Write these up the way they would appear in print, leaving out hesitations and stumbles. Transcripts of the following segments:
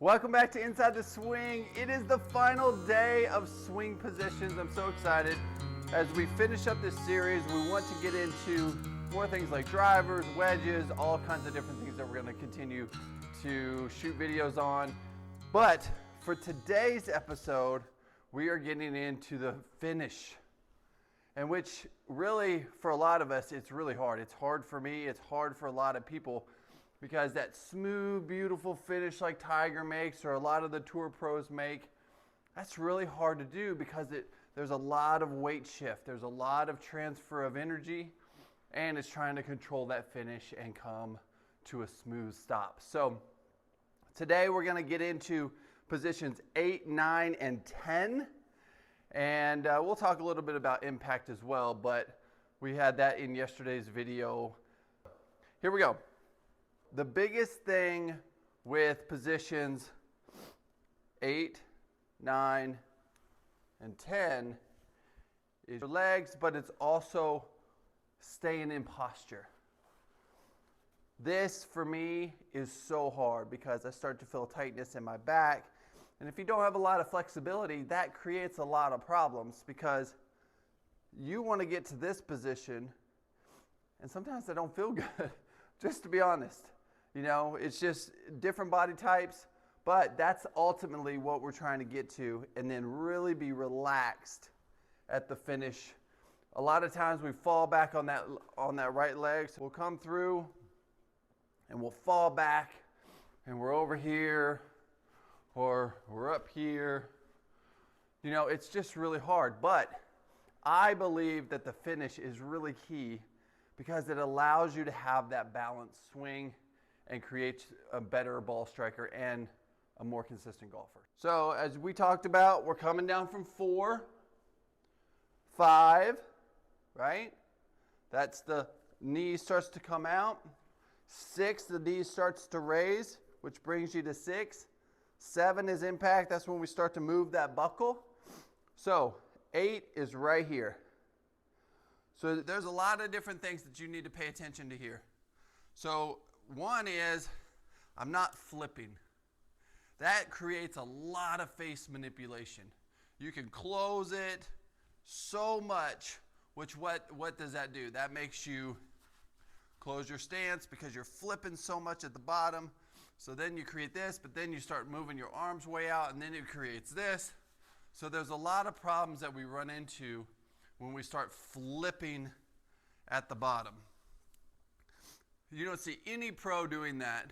Welcome back to Inside the Swing. It is the final day of swing positions. I'm so excited. As we finish up this series, we want to get into more things like drivers, wedges, all kinds of different things that we're going to continue to shoot videos on. But for today's episode, we are getting into the finish, and which really, for a lot of us, it's really hard. It's hard for me. It's hard for a lot of people, because that smooth, beautiful finish like Tiger makes, or a lot of the tour pros make, that's really hard to do because there's a lot of weight shift. There's a lot of transfer of energy, and it's trying to control that finish and come to a smooth stop. So today we're going to get into positions 8, 9, and 10. And we'll talk a little bit about impact as well, but we had that in yesterday's video. Here we go. The biggest thing with positions 8, 9, and 10 is your legs, but it's also staying in posture. This, for me, is so hard because I start to feel tightness in my back. And if you don't have a lot of flexibility, that creates a lot of problems, because you want to get to this position, and sometimes I don't feel good, just to be honest. You know, it's just different body types, but that's ultimately what we're trying to get to, and then really be relaxed at the finish. A lot of times we fall back on that right leg, so we'll come through and we'll fall back, and we're over here, or we're up here. You know, it's just really hard. But I believe that the finish is really key, because it allows you to have that balanced swing and creates a better ball striker and a more consistent golfer. So as we talked about, we're coming down from 4, 5, right? That's the knee starts to come out. 6, the knee starts to raise, which brings you to 6. 7 is impact. That's when we start to move that buckle. So 8 is right here. So there's a lot of different things that you need to pay attention to here. So one is, I'm not flipping. That creates a lot of face manipulation. You can close it so much, which what does that do? That makes you close your stance because you're flipping so much at the bottom. So then you create this, but then you start moving your arms way out, and then it creates this. So there's a lot of problems that we run into when we start flipping at the bottom. You don't see any pro doing that.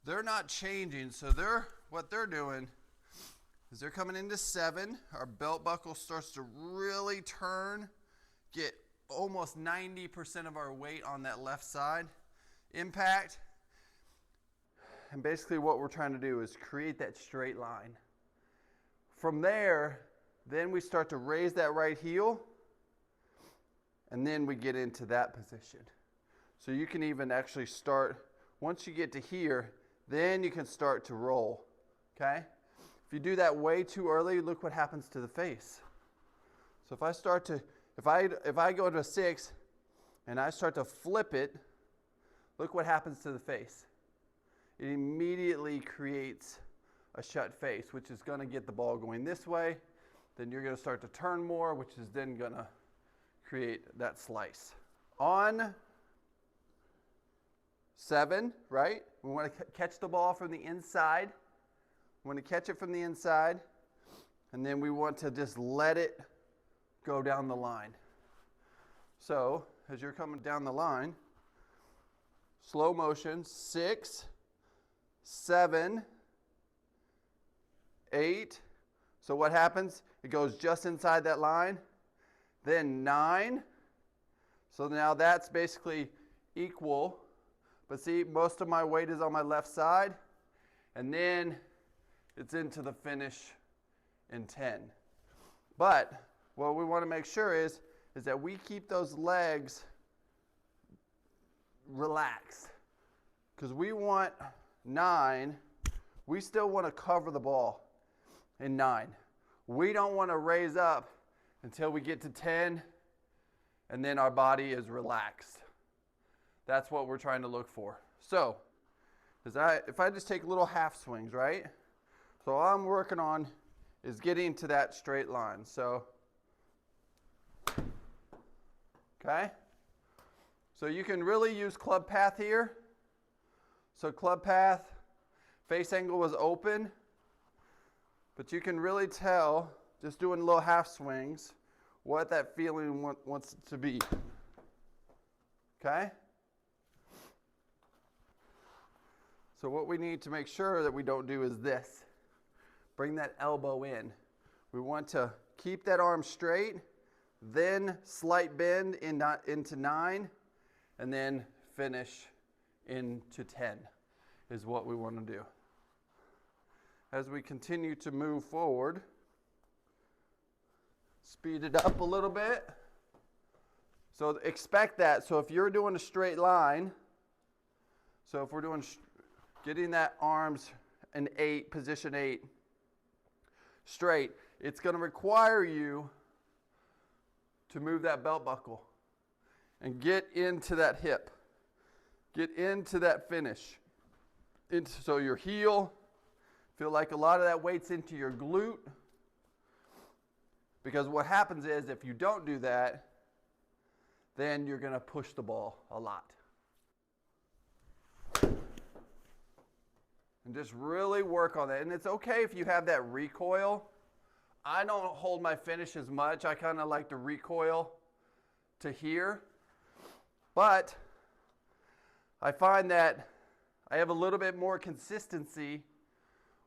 They're not changing, so what they're doing is they're coming into 7. Our belt buckle starts to really turn, get almost 90% of our weight on that left side. Impact. And basically what we're trying to do is create that straight line. From there, then we start to raise that right heel, and then we get into that position. So you can even actually start, once you get to here, then you can start to roll, okay? If you do that way too early, look what happens to the face. So if I go to a 6 and I start to flip it, look what happens to the face. It immediately creates a shut face, which is going to get the ball going this way. Then you're going to start to turn more, which is then going to create that slice. On 7, right? We want to catch the ball from the inside. We want to catch it from the inside, and then we want to just let it go down the line. So as you're coming down the line, slow motion, 6, 7, 8. So what happens? It goes just inside that line. Then 9. So now that's basically equal. But see, most of my weight is on my left side. And then it's into the finish in 10. But what we want to make sure is that we keep those legs relaxed. Because we want 9. We still want to cover the ball in 9. We don't want to raise up until we get to 10, and then our body is relaxed. That's what we're trying to look for. So is if I just take little half swings, right? So all I'm working on is getting to that straight line. So, okay? So you can really use club path here. So club path, face angle was open, but you can really tell, just doing little half swings, what that feeling wants it to be. Okay? So what we need to make sure that we don't do is this. Bring that elbow in. We want to keep that arm straight, then slight bend into 9, and then finish into 10 is what we want to do. As we continue to move forward, speed it up a little bit. So expect that. So if you're doing a straight line, so if we're doing getting that arms in 8, position 8, straight, it's going to require you to move that belt buckle and get into that hip. Get into that finish. So your heel, feel like a lot of that weight's into your glute. Because what happens is if you don't do that, then you're going to push the ball a lot. And just really work on that. And it's okay if you have that recoil. I don't hold my finish as much. I kind of like to recoil to here. But I find that I have a little bit more consistency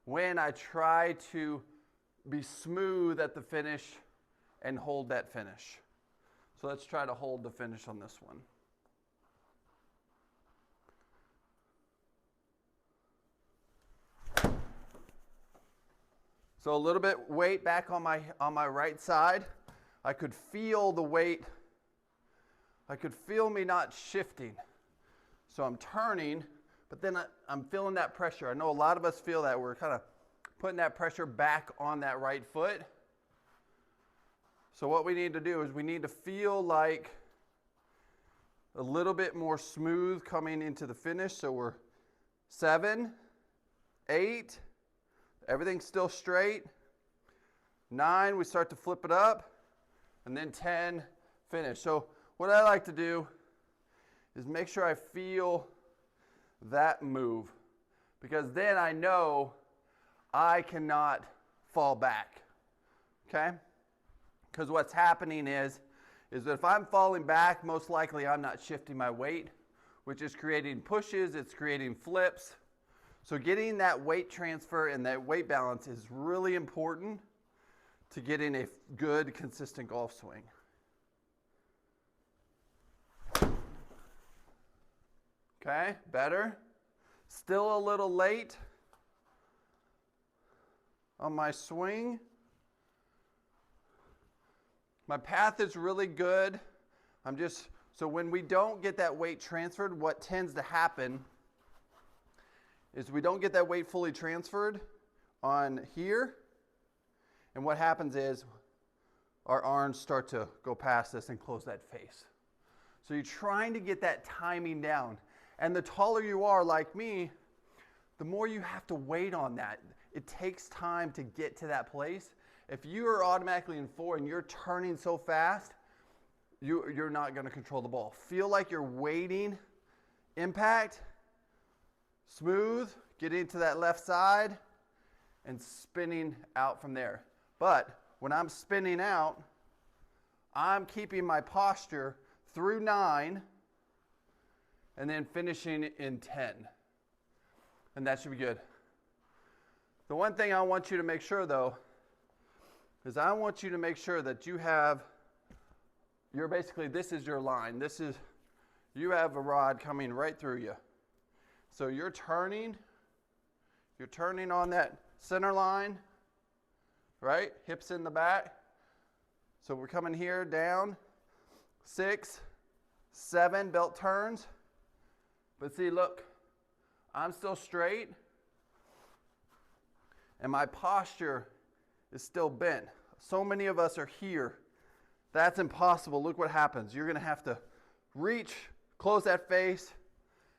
when I try to be smooth at the finish and hold that finish. So let's try to hold the finish on this one. So a little bit weight back on my right side. I could feel the weight. I could feel me not shifting. So I'm turning, but then I'm feeling that pressure. I know a lot of us feel that. We're kind of putting that pressure back on that right foot. So what we need to do is we need to feel like a little bit more smooth coming into the finish. So we're 7, 8, everything's still straight. 9, we start to flip it up. And then 10, finish. So what I like to do is make sure I feel that move, because then I know I cannot fall back, okay? Because what's happening is that if I'm falling back, most likely I'm not shifting my weight, which is creating pushes, it's creating flips. So getting that weight transfer and that weight balance is really important to getting a good, consistent golf swing. Okay, better. Still a little late on my swing. My path is really good. So when we don't get that weight transferred, what tends to happen is we don't get that weight fully transferred on here. And what happens is our arms start to go past this and close that face. So you're trying to get that timing down. And the taller you are, like me, the more you have to wait on that. It takes time to get to that place. If you are automatically in 4 and you're turning so fast, you're not going to control the ball. Feel like you're waiting, impact, smooth, getting to that left side, and spinning out from there. But when I'm spinning out, I'm keeping my posture through 9, and then finishing in 10. And that should be good. The one thing I want you to make sure, though, is I want you to make sure that you have, this is your line. You have a rod coming right through you. So you're turning on that center line, right? Hips in the back. So we're coming here down, 6, 7, belt turns. But see, look, I'm still straight, and my posture is still bent. So many of us are here. That's impossible. Look what happens. You're going to have to reach, close that face,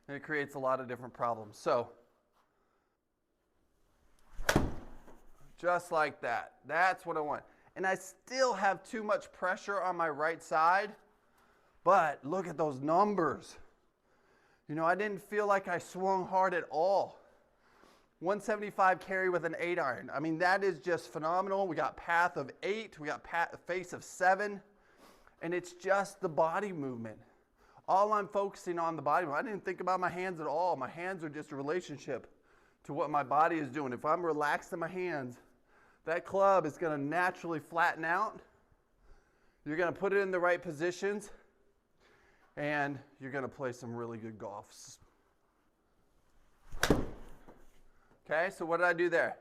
and it creates a lot of different problems. So Just like that. That's what I want. And I still have too much pressure on my right side, but look at those numbers. You know, I didn't feel like I swung hard at all. 175 carry with an 8-iron. I mean, that is just phenomenal. We got path of 8, we got face of 7, and it's just the body movement. All I'm focusing on the body movement. I didn't think about my hands at all. My hands are just a relationship to what my body is doing. If I'm relaxed in my hands, that club is going to naturally flatten out. You're going to put it in the right positions, and you're going to play some really good golf. Okay, so what did I do there?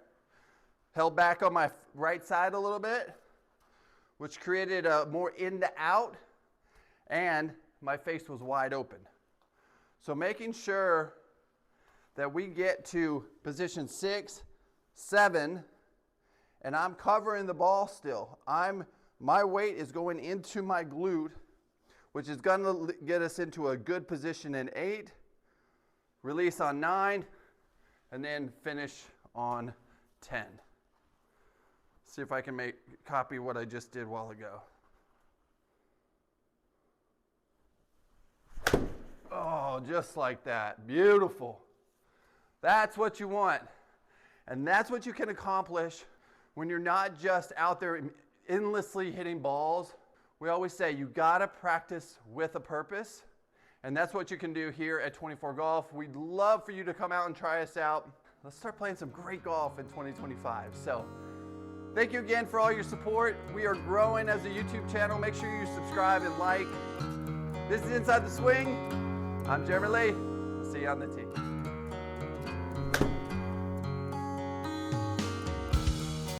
Held back on my right side a little bit, which created a more in to out, and my face was wide open. So making sure that we get to position 6, 7, and I'm covering the ball still. My weight is going into my glute, which is going to get us into a good position in 8, release on 9, and then finish on 10. See if I can copy what I just did a while ago. Oh, just like that. Beautiful. That's what you want. And that's what you can accomplish when you're not just out there endlessly hitting balls. We always say you gotta practice with a purpose. And that's what you can do here at 24 Golf. We'd love for you to come out and try us out. Let's start playing some great golf in 2025. So thank you again for all your support. We are growing as a YouTube channel. Make sure you subscribe and like. This is Inside the Swing. I'm Jeremy Lee. We'll see you on the tee.